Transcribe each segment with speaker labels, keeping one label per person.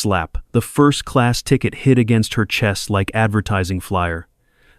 Speaker 1: slap. The first-class ticket hit against her chest like advertising flyer.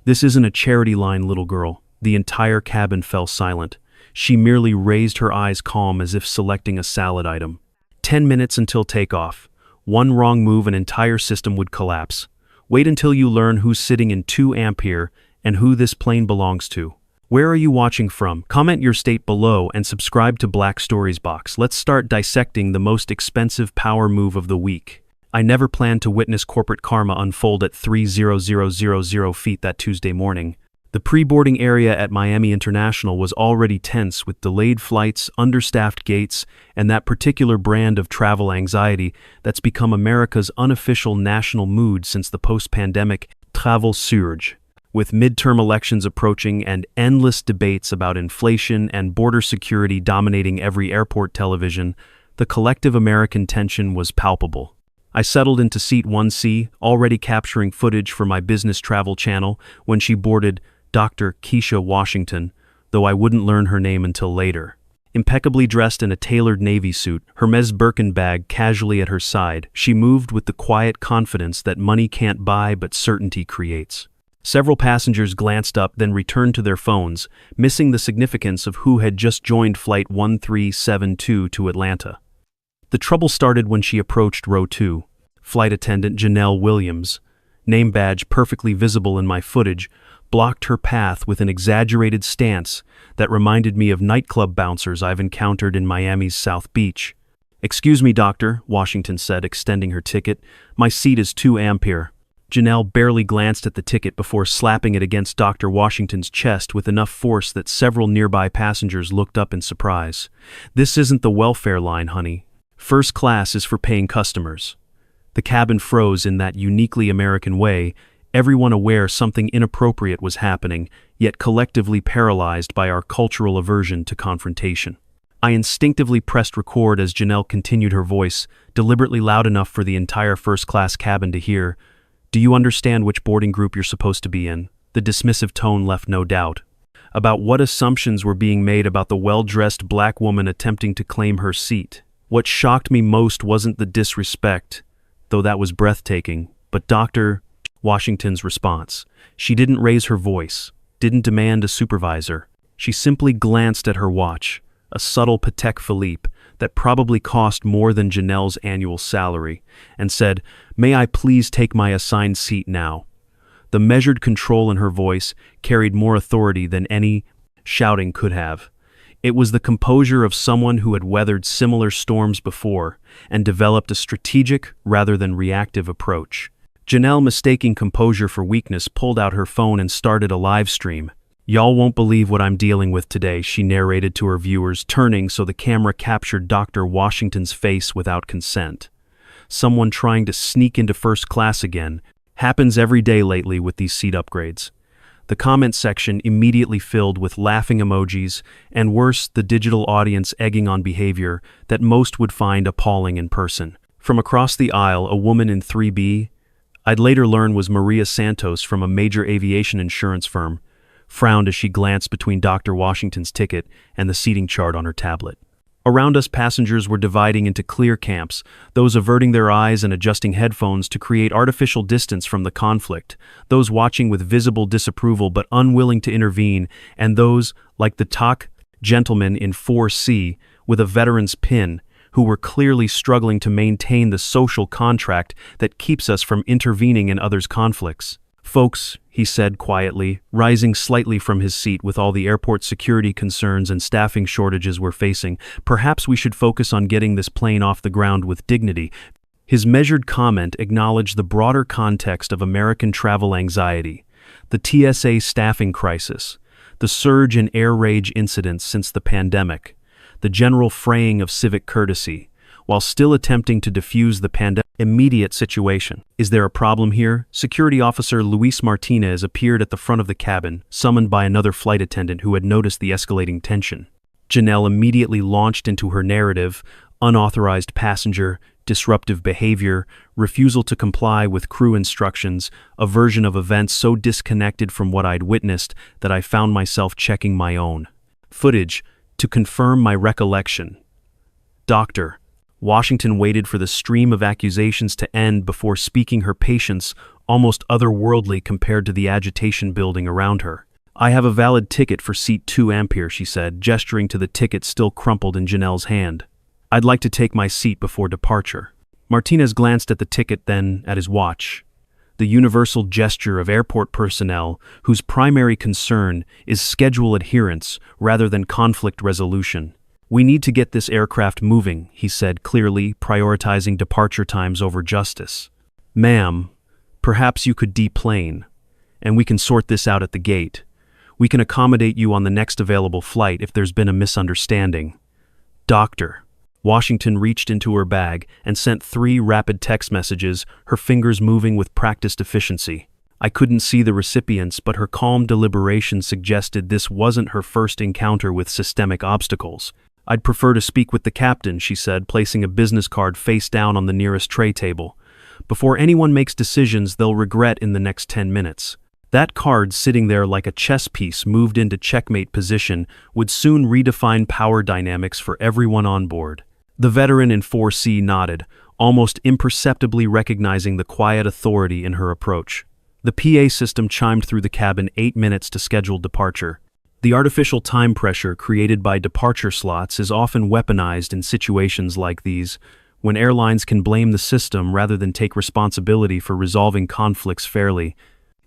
Speaker 1: "This isn't a charity line, little girl." The entire cabin fell silent. She merely raised her eyes calm as if selecting a salad item. 10 minutes until takeoff. One wrong move, an entire system would collapse. Wait until you learn who's sitting in 2 Ampere and who this plane belongs to. Where are you watching from? Comment your state below and subscribe to Black Stories Box. Let's start dissecting the most expensive power move of the week. I never planned to witness corporate karma unfold at 3:0000 feet that Tuesday morning. The pre-boarding area at Miami International was already tense with delayed flights, understaffed gates, and that particular brand of travel anxiety that's become America's unofficial national mood since the post-pandemic travel surge. With midterm elections approaching and endless debates about inflation and border security dominating every airport television, the collective American tension was palpable. I settled into seat 1C, already capturing footage for my business travel channel, when she boarded Dr. Kesha Washington, though I wouldn't learn her name until later. Impeccably dressed in a tailored navy suit, Hermes Birkin bag casually at her side, she moved with the quiet confidence that money can't buy but certainty creates. Several passengers glanced up, then returned to their phones, missing the significance of who had just joined Flight 1372 to Atlanta. The trouble started when she approached row 2. Flight attendant Janelle Williams, name badge perfectly visible in my footage, blocked her path with an exaggerated stance that reminded me of nightclub bouncers I've encountered in Miami's South Beach. "Excuse me, doctor," Washington said, extending her ticket. "My seat is 2 Ampere. Janelle barely glanced at the ticket before slapping it against Dr. Washington's chest with enough force that several nearby passengers looked up in surprise. "This isn't the welfare line, honey. First class is for paying customers." The cabin froze in that uniquely American way, everyone aware something inappropriate was happening, yet collectively paralyzed by our cultural aversion to confrontation. I instinctively pressed record as Janelle continued, her voice, deliberately loud enough for the entire first-class cabin to hear. "Do you understand which boarding group you're supposed to be in?" The dismissive tone left no doubt. About what assumptions were being made about the well-dressed black woman attempting to claim her seat. What shocked me most wasn't the disrespect, though that was breathtaking, but Dr. Washington's response. She didn't raise her voice, didn't demand a supervisor. She simply glanced at her watch, a subtle Patek Philippe that probably cost more than Janelle's annual salary, and said, "May I please take my assigned seat now?" The measured control in her voice carried more authority than any shouting could have. It was the composure of someone who had weathered similar storms before and developed a strategic rather than reactive approach. Janelle, mistaking composure for weakness, pulled out her phone and started a live stream. "Y'all won't believe what I'm dealing with today," she narrated to her viewers, turning so the camera captured Dr. Washington's face without consent. Someone trying to sneak into first class again. Happens every day lately with these seat upgrades. The comment section immediately filled with laughing emojis, and worse, the digital audience egging on behavior that most would find appalling in person. From across the aisle, a woman in 3B, I'd later learn was Maria Santos from a major aviation insurance firm, frowned as she glanced between Dr. Washington's ticket and the seating chart on her tablet. Around us, passengers were dividing into clear camps, those averting their eyes and adjusting headphones to create artificial distance from the conflict, those watching with visible disapproval but unwilling to intervene, and those, like the TOC gentleman in 4C, with a veteran's pin, who were clearly struggling to maintain the social contract that keeps us from intervening in others' conflicts. "Folks," he said quietly, rising slightly from his seat with all the airport security concerns and staffing shortages we're facing, "perhaps we should focus on getting this plane off the ground with dignity." His measured comment acknowledged the broader context of American travel anxiety, the TSA staffing crisis, the surge in air rage incidents since the pandemic, the general fraying of civic courtesy, while still attempting to defuse the pandemic's immediate situation. "Is there a problem here?" Security Officer Luis Martinez appeared at the front of the cabin, summoned by another flight attendant who had noticed the escalating tension. Janelle immediately launched into her narrative: unauthorized passenger, disruptive behavior, refusal to comply with crew instructions, a version of events so disconnected from what I'd witnessed that I found myself checking my own footage to confirm my recollection. Dr. Washington waited for the stream of accusations to end before speaking, her patience almost otherworldly compared to the agitation building around her. "I have a valid ticket for seat 2 Ampere," she said, gesturing to the ticket still crumpled in Janelle's hand. "I'd like to take my seat before departure." Martinez glanced at the ticket, then at his watch. The universal gesture of airport personnel whose primary concern is schedule adherence rather than conflict resolution. "We need to get this aircraft moving," he said clearly, prioritizing departure times over justice. "Ma'am, perhaps you could deplane, and we can sort this out at the gate. We can accommodate you on the next available flight if there's been a misunderstanding." "Doctor." Washington reached into her bag and sent 3 rapid text messages, her fingers moving with practiced efficiency. I couldn't see the recipients, but her calm deliberation suggested this wasn't her first encounter with systemic obstacles. "I'd prefer to speak with the captain," she said, placing a business card face down on the nearest tray table. "Before anyone makes decisions they'll regret in the next 10 minutes. That card sitting there like a chess piece moved into checkmate position would soon redefine power dynamics for everyone on board." The veteran in 4C nodded, almost imperceptibly recognizing the quiet authority in her approach. The PA system chimed through the cabin 8 minutes to scheduled departure. The artificial time pressure created by departure slots is often weaponized in situations like these, when airlines can blame the system rather than take responsibility for resolving conflicts fairly.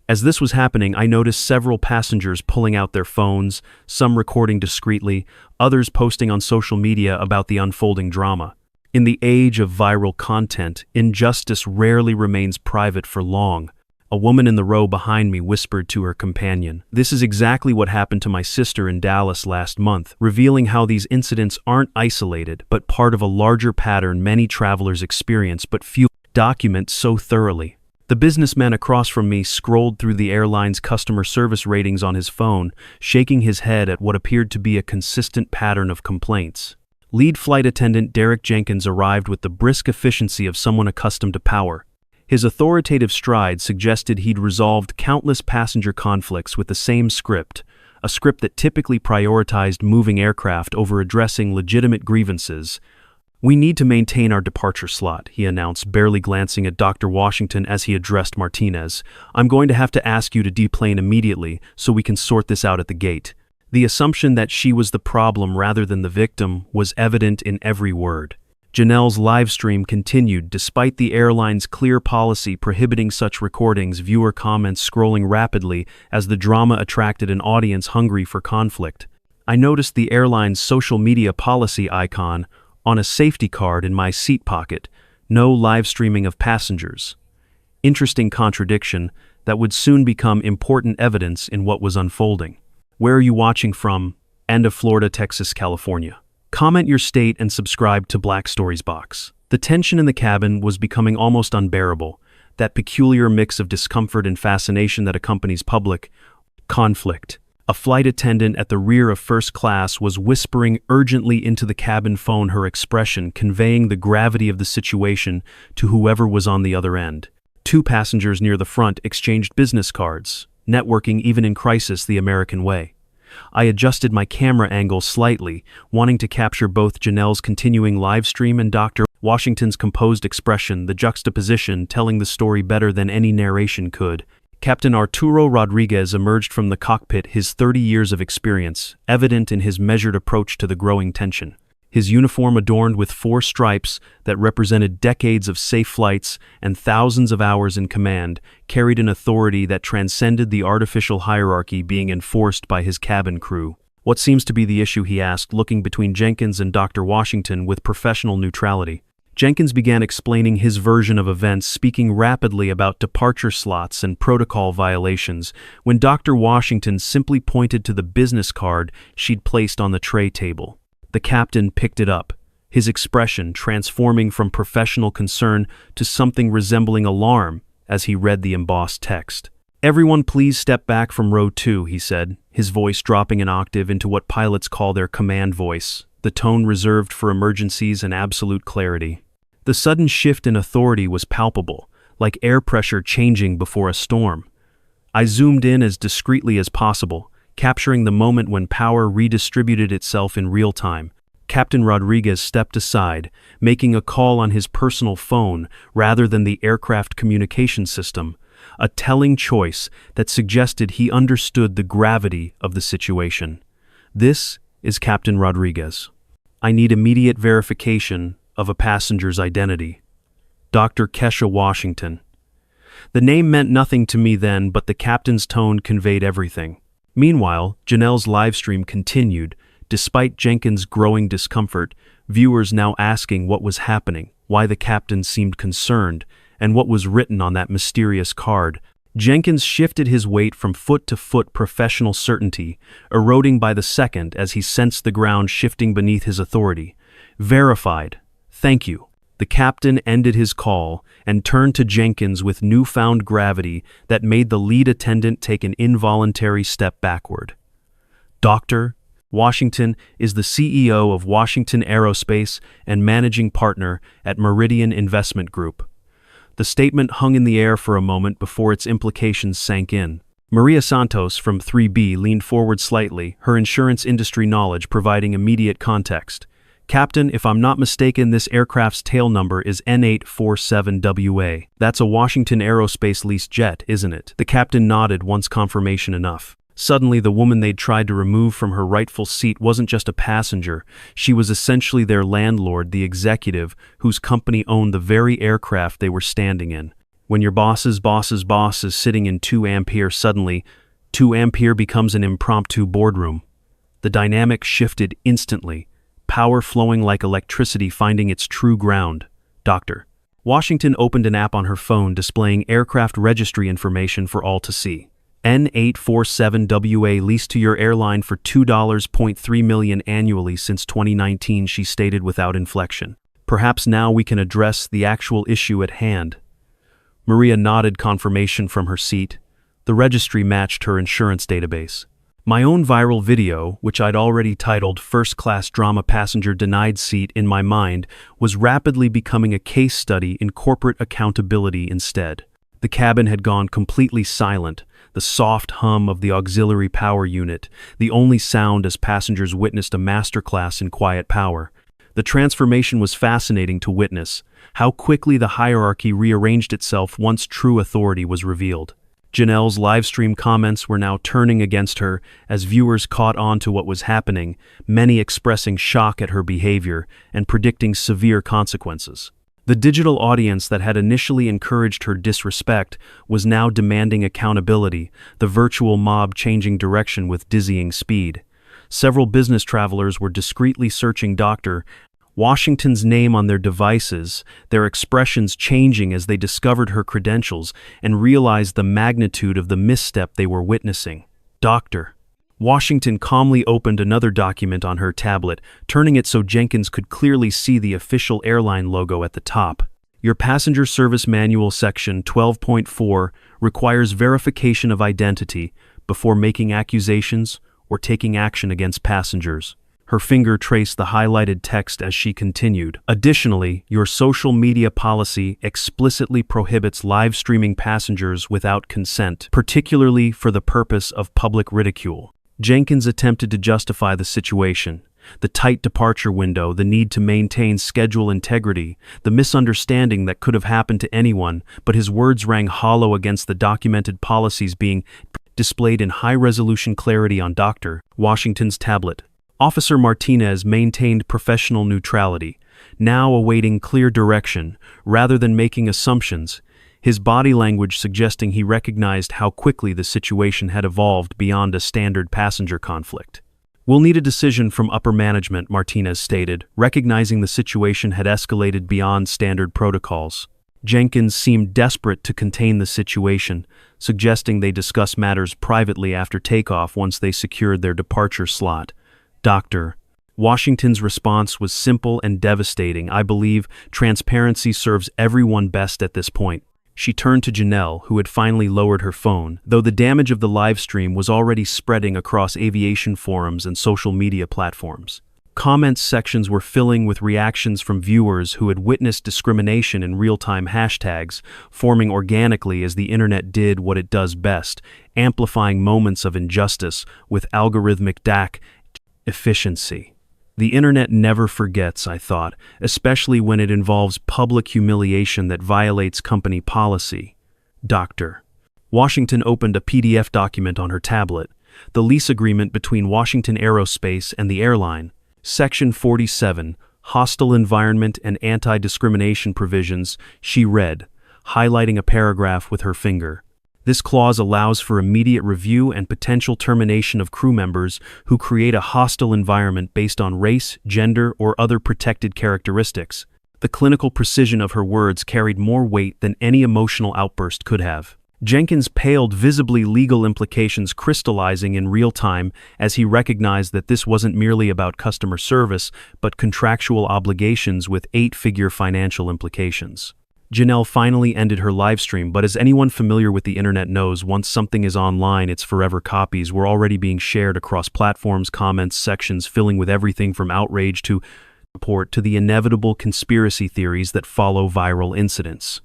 Speaker 1: As this was happening, I noticed several passengers pulling out their phones, some recording discreetly, others posting on social media about the unfolding drama. In the age of viral content, injustice rarely remains private for long. A woman in the row behind me whispered to her companion, "This is exactly what happened to my sister in Dallas last month," revealing how these incidents aren't isolated, but part of a larger pattern many travelers experience but few document so thoroughly. The businessman across from me scrolled through the airline's customer service ratings on his phone, shaking his head at what appeared to be a consistent pattern of complaints. Lead flight attendant Derek Jenkins arrived with the brisk efficiency of someone accustomed to power. His authoritative stride suggested he'd resolved countless passenger conflicts with the same script, a script that typically prioritized moving aircraft over addressing legitimate grievances. "We need to maintain our departure slot," he announced, barely glancing at Dr. Washington as he addressed Martinez. "I'm going to have to ask you to deplane immediately so we can sort this out at the gate." The assumption that she was the problem rather than the victim was evident in every word. Janelle's live stream continued despite the airline's clear policy prohibiting such recordings, viewer comments scrolling rapidly as the drama attracted an audience hungry for conflict. I noticed the airline's social media policy icon on a safety card in my seat pocket, "No live streaming of passengers." Interesting contradiction that would soon become important evidence in what was unfolding. Where are you watching from? End of Florida, Texas, California. Comment your state and subscribe to Black Stories Box. The tension in the cabin was becoming almost unbearable, that peculiar mix of discomfort and fascination that accompanies public conflict. A flight attendant at the rear of first class was whispering urgently into the cabin phone, her expression conveying the gravity of the situation to whoever was on the other end. 2 passengers near the front exchanged business cards, networking even in crisis the American way. I adjusted my camera angle slightly, wanting to capture both Janelle's continuing live stream and Dr. Washington's composed expression, the juxtaposition telling the story better than any narration could. Captain Arturo Rodriguez emerged from the cockpit, his 30 years of experience evident in his measured approach to the growing tension. His uniform adorned with 4 stripes that represented decades of safe flights and thousands of hours in command carried an authority that transcended the artificial hierarchy being enforced by his cabin crew. "What seems to be the issue?" he asked, looking between Jenkins and Dr. Washington with professional neutrality. Jenkins began explaining his version of events, speaking rapidly about departure slots and protocol violations, when Dr. Washington simply pointed to the business card she'd placed on the tray table. The captain picked it up, his expression transforming from professional concern to something resembling alarm as he read the embossed text. "Everyone please step back from row 2, he said, his voice dropping an octave into what pilots call their command voice, the tone reserved for emergencies and absolute clarity. The sudden shift in authority was palpable, like air pressure changing before a storm. I zoomed in as discreetly as possible, capturing the moment when power redistributed itself in real time. Captain Rodriguez stepped aside, making a call on his personal phone rather than the aircraft communication system, a telling choice that suggested he understood the gravity of the situation. "This is Captain Rodriguez. I need immediate verification of a passenger's identity. Dr. Kesha Washington." The name meant nothing to me then, but the captain's tone conveyed everything. Meanwhile, Janelle's livestream continued. Despite Jenkins' growing discomfort, viewers now asking what was happening, why the captain seemed concerned, and what was written on that mysterious card. Jenkins shifted his weight from foot to foot, professional certainty, eroding by the second as he sensed the ground shifting beneath his authority. "Verified. Thank you." The captain ended his call and turned to Jenkins with newfound gravity that made the lead attendant take an involuntary step backward. "Dr. Washington is the CEO of Washington Aerospace and managing partner at Meridian Investment Group." The statement hung in the air for a moment before its implications sank in. Maria Santos from 3B leaned forward slightly, her insurance industry knowledge providing immediate context. "Captain, if I'm not mistaken, this aircraft's tail number is N847WA. That's a Washington Aerospace leased jet, isn't it?" The captain nodded once confirmation enough. Suddenly, the woman they'd tried to remove from her rightful seat wasn't just a passenger. She was essentially their landlord, the executive, whose company owned the very aircraft they were standing in. When your boss's boss's boss is sitting in 2 Ampere, suddenly, 2 Ampere becomes an impromptu boardroom. The dynamic shifted instantly, power flowing like electricity finding its true ground. Dr. Washington opened an app on her phone displaying aircraft registry information for all to see. N847WA leased to your airline for $2.3 million annually since 2019, she stated without inflection. "Perhaps now we can address the actual issue at hand." Maria nodded confirmation from her seat. The registry matched her insurance database. My own viral video, which I'd already titled "First-Class Drama Passenger Denied Seat" in my mind, was rapidly becoming a case study in corporate accountability instead. The cabin had gone completely silent, the soft hum of the auxiliary power unit, the only sound as passengers witnessed a masterclass in quiet power. The transformation was fascinating to witness, how quickly the hierarchy rearranged itself once true authority was revealed. Janelle's livestream comments were now turning against her as viewers caught on to what was happening, many expressing shock at her behavior and predicting severe consequences. The digital audience that had initially encouraged her disrespect was now demanding accountability, the virtual mob changing direction with dizzying speed. Several business travelers were discreetly searching Dr. Washington's name on their devices, their expressions changing as they discovered her credentials and realized the magnitude of the misstep they were witnessing. Dr. Washington calmly opened another document on her tablet, turning it so Jenkins could clearly see the official airline logo at the top. "Your Passenger Service Manual Section 12.4 requires verification of identity before making accusations or taking action against passengers." Her finger traced the highlighted text as she continued. "Additionally, your social media policy explicitly prohibits live streaming passengers without consent, particularly for the purpose of public ridicule." Jenkins attempted to justify the situation. The tight departure window, the need to maintain schedule integrity, the misunderstanding that could have happened to anyone, but his words rang hollow against the documented policies being displayed in high-resolution clarity on Dr. Washington's tablet. Officer Martinez maintained professional neutrality, now awaiting clear direction, rather than making assumptions, his body language suggesting he recognized how quickly the situation had evolved beyond a standard passenger conflict. "We'll need a decision from upper management," Martinez stated, recognizing the situation had escalated beyond standard protocols. Jenkins seemed desperate to contain the situation, suggesting they discuss matters privately after takeoff once they secured their departure slot. Dr. Washington's response was simple and devastating. "I believe transparency serves everyone best at this point." She turned to Janelle, who had finally lowered her phone, though the damage of the live stream was already spreading across aviation forums and social media platforms. Comments sections were filling with reactions from viewers who had witnessed discrimination in real-time hashtags, forming organically as the internet did what it does best, amplifying moments of injustice with algorithmic efficiency. The internet never forgets, I thought, especially when it involves public humiliation that violates company policy. Dr. Washington opened a PDF document on her tablet, the lease agreement between Washington Aerospace and the airline. Section 47, Hostile Environment and Anti-Discrimination Provisions, she read, highlighting a paragraph with her finger. This clause allows for immediate review and potential termination of crew members who create a hostile environment based on race, gender, or other protected characteristics. The clinical precision of her words carried more weight than any emotional outburst could have. Jenkins paled, visibly legal implications crystallizing in real time as he recognized that this wasn't merely about customer service, but contractual obligations with 8-figure financial implications. Janelle finally ended her livestream, but as anyone familiar with the internet knows, once something is online, its forever copies were already being shared across platforms, comments, sections, filling with everything from outrage to report to the inevitable conspiracy theories that follow viral incidents.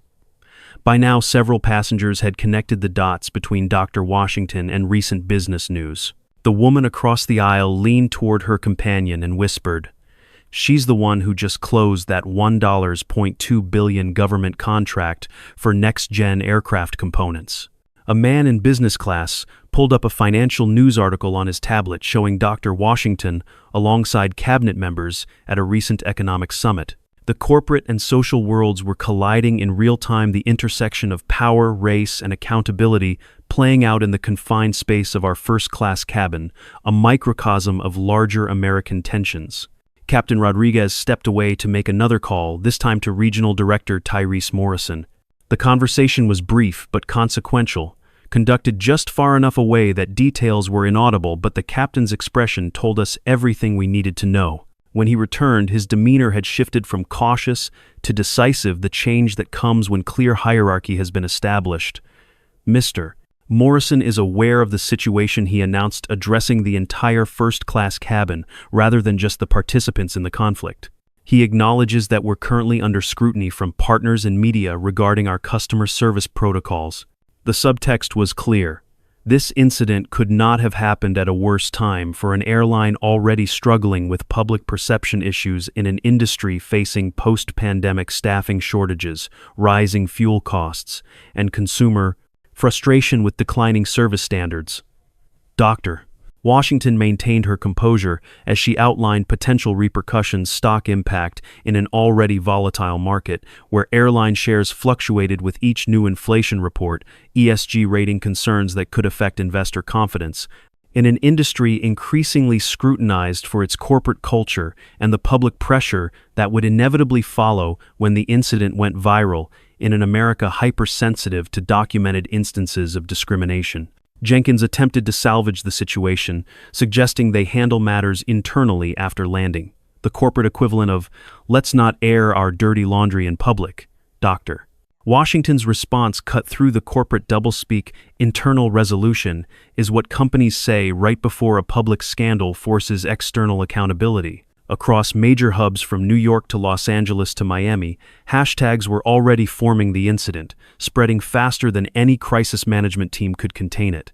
Speaker 1: By now, several passengers had connected the dots between Dr. Washington and recent business news. The woman across the aisle leaned toward her companion and whispered, "She's the one who just closed that $1.2 billion government contract for next-gen aircraft components." A man in business class pulled up a financial news article on his tablet showing Dr. Washington alongside cabinet members at a recent economic summit. The corporate and social worlds were colliding in real time, the intersection of power, race, and accountability playing out in the confined space of our first-class cabin, a microcosm of larger American tensions. Captain Rodriguez stepped away to make another call, this time to Regional Director Tyrese Morrison. The conversation was brief but consequential, conducted just far enough away that details were inaudible, but the captain's expression told us everything we needed to know. When he returned, his demeanor had shifted from cautious to decisive, the change that comes when clear hierarchy has been established. "Mr. Morrison is aware of the situation," he announced, addressing the entire first-class cabin rather than just the participants in the conflict. He acknowledges that we're currently under scrutiny from partners and media regarding our customer service protocols. The subtext was clear. This incident could not have happened at a worse time for an airline already struggling with public perception issues in an industry facing post-pandemic staffing shortages, rising fuel costs, and consumer frustration with declining service standards. Dr. Washington maintained her composure as she outlined potential repercussions, stock impact in an already volatile market where airline shares fluctuated with each new inflation report, ESG rating concerns that could affect investor confidence, in an industry increasingly scrutinized for its corporate culture and the public pressure that would inevitably follow when the incident went viral in an America hypersensitive to documented instances of discrimination. Jenkins attempted to salvage the situation, suggesting they handle matters internally after landing, the corporate equivalent of, "Let's not air our dirty laundry in public." Dr. Washington's response cut through the corporate doublespeak. Internal resolution is what companies say right before a public scandal forces external accountability. Across major hubs from New York to Los Angeles to Miami, hashtags were already forming the incident, spreading faster than any crisis management team could contain it.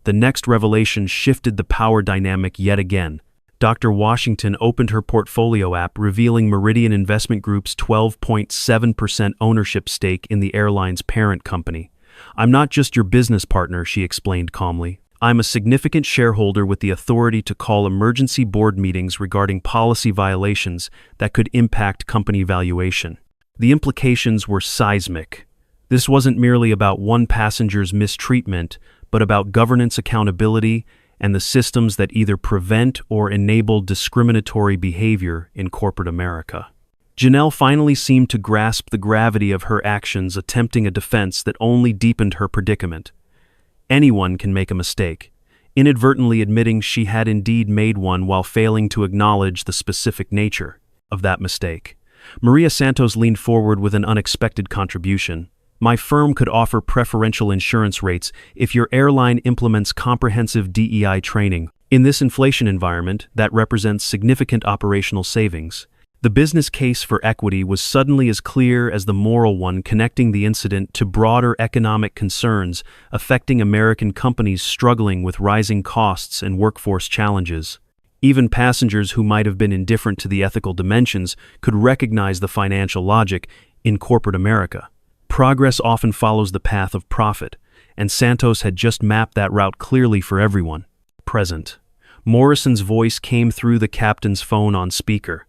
Speaker 1: The next revelation shifted the power dynamic yet again. Dr. Washington opened her portfolio app, revealing Meridian Investment Group's 12.7% ownership stake in the airline's parent company. "I'm not just your business partner," she explained calmly. "I'm a significant shareholder with the authority to call emergency board meetings regarding policy violations that could impact company valuation." The implications were seismic. This wasn't merely about one passenger's mistreatment, but about governance accountability and the systems that either prevent or enable discriminatory behavior in corporate America. Janelle finally seemed to grasp the gravity of her actions, attempting a defense that only deepened her predicament. Anyone can make a mistake, inadvertently admitting she had indeed made one while failing to acknowledge the specific nature of that mistake. Maria Santos leaned forward with an unexpected contribution. "My firm could offer preferential insurance rates if your airline implements comprehensive DEI training. In this inflation environment, that represents significant operational savings." The business case for equity was suddenly as clear as the moral one, connecting the incident to broader economic concerns affecting American companies struggling with rising costs and workforce challenges. Even passengers who might have been indifferent to the ethical dimensions could recognize the financial logic in corporate America. Progress often follows the path of profit, and Santos had just mapped that route clearly for everyone present. Morrison's voice came through the captain's phone on speaker.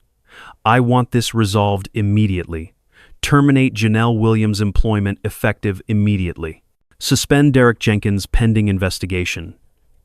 Speaker 1: "I want this resolved immediately. Terminate Janelle Williams' employment effective immediately. Suspend Derek Jenkins pending investigation.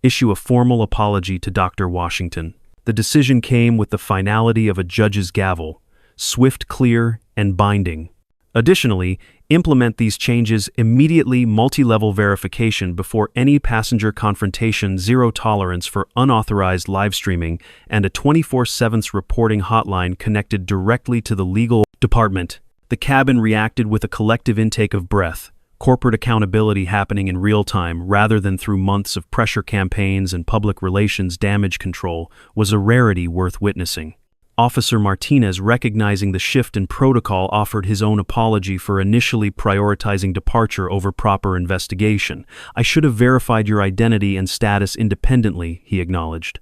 Speaker 1: Issue a formal apology to Dr. Washington." The decision came with the finality of a judge's gavel, swift, clear, and binding. Additionally, implement these changes immediately, multi-level verification before any passenger confrontation, zero tolerance for unauthorized live streaming, and a 24/7 reporting hotline connected directly to the legal department. The cabin reacted with a collective intake of breath. Corporate accountability happening in real time rather than through months of pressure campaigns and public relations damage control was a rarity worth witnessing. Officer Martinez, recognizing the shift in protocol, offered his own apology for initially prioritizing departure over proper investigation. "I should have verified your identity and status independently," he acknowledged.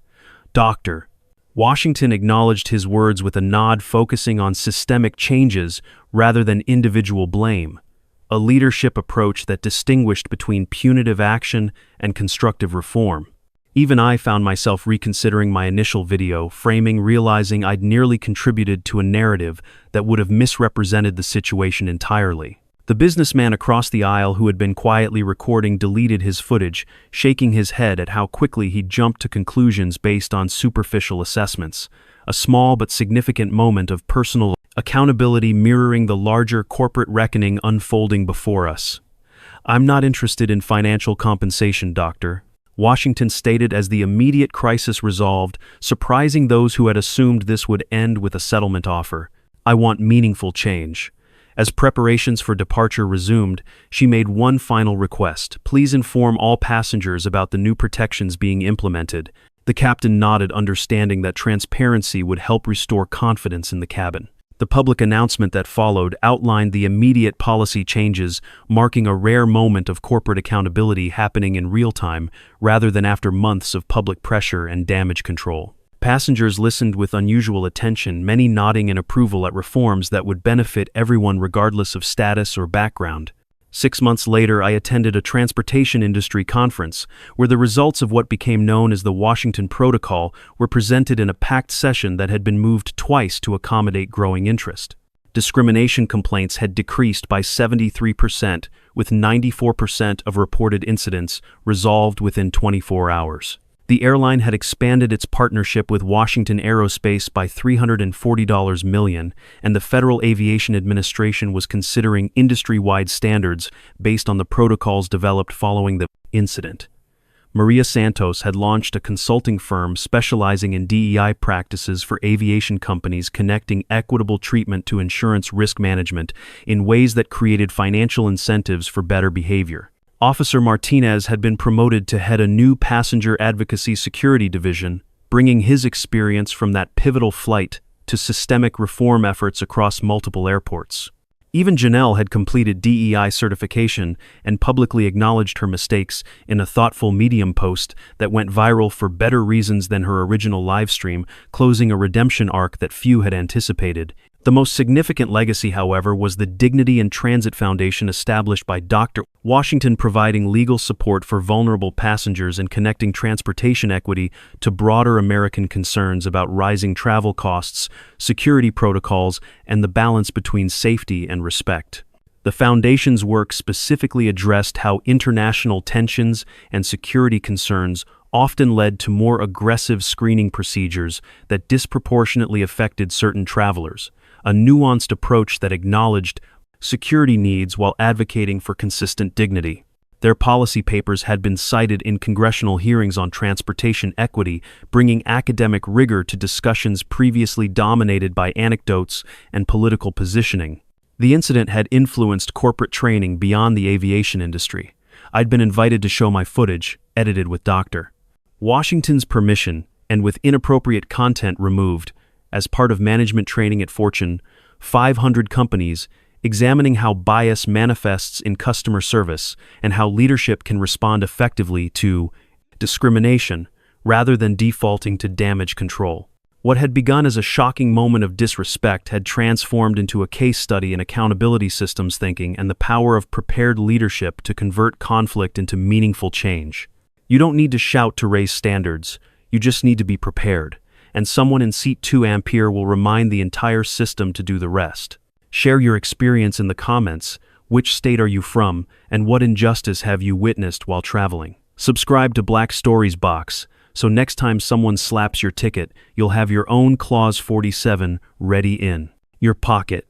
Speaker 1: "Doctor." Washington acknowledged his words with a nod, focusing on systemic changes rather than individual blame, a leadership approach that distinguished between punitive action and constructive reform. Even I found myself reconsidering my initial video framing, realizing I'd nearly contributed to a narrative that would have misrepresented the situation entirely. The businessman across the aisle who had been quietly recording deleted his footage, shaking his head at how quickly he'd jumped to conclusions based on superficial assessments. A small but significant moment of personal accountability mirroring the larger corporate reckoning unfolding before us. "I'm not interested in financial compensation, Doctor," Washington stated as the immediate crisis resolved, surprising those who had assumed this would end with a settlement offer. "I want meaningful change." As preparations for departure resumed, she made one final request: "Please inform all passengers about the new protections being implemented." The captain nodded, understanding that transparency would help restore confidence in the cabin. The public announcement that followed outlined the immediate policy changes, marking a rare moment of corporate accountability happening in real time rather than after months of public pressure and damage control. Passengers listened with unusual attention, many nodding in approval at reforms that would benefit everyone regardless of status or background. 6 months later, I attended a transportation industry conference where the results of what became known as the Washington Protocol were presented in a packed session that had been moved twice to accommodate growing interest. Discrimination complaints had decreased by 73%, with 94% of reported incidents resolved within 24 hours. The airline had expanded its partnership with Washington Aerospace by $340 million, and the Federal Aviation Administration was considering industry-wide standards based on the protocols developed following the incident. Maria Santos had launched a consulting firm specializing in DEI practices for aviation companies, connecting equitable treatment to insurance risk management in ways that created financial incentives for better behavior. Officer Martinez had been promoted to head a new passenger advocacy security division, bringing his experience from that pivotal flight to systemic reform efforts across multiple airports. Even Janelle had completed DEI certification and publicly acknowledged her mistakes in a thoughtful Medium post that went viral for better reasons than her original livestream, closing a redemption arc that few had anticipated. The most significant legacy, however, was the Dignity in Transit Foundation established by Dr. Washington, providing legal support for vulnerable passengers and connecting transportation equity to broader American concerns about rising travel costs, security protocols, and the balance between safety and respect. The foundation's work specifically addressed how international tensions and security concerns often led to more aggressive screening procedures that disproportionately affected certain travelers, a nuanced approach that acknowledged security needs while advocating for consistent dignity. Their policy papers had been cited in congressional hearings on transportation equity, bringing academic rigor to discussions previously dominated by anecdotes and political positioning. The incident had influenced corporate training beyond the aviation industry. I'd been invited to show my footage, edited with Dr. Washington's permission and with inappropriate content removed, as part of management training at Fortune 500 companies, examining how bias manifests in customer service and how leadership can respond effectively to discrimination rather than defaulting to damage control. What had begun as a shocking moment of disrespect had transformed into a case study in accountability systems thinking and the power of prepared leadership to convert conflict into meaningful change. You don't need to shout to raise standards, you just need to be prepared, and someone in seat 2 Ampere will remind the entire system to do the rest. Share your experience in the comments. Which state are you from, and what injustice have you witnessed while traveling? Subscribe to Black Stories Box, so next time someone slaps your ticket, you'll have your own Clause 47 ready in your pocket.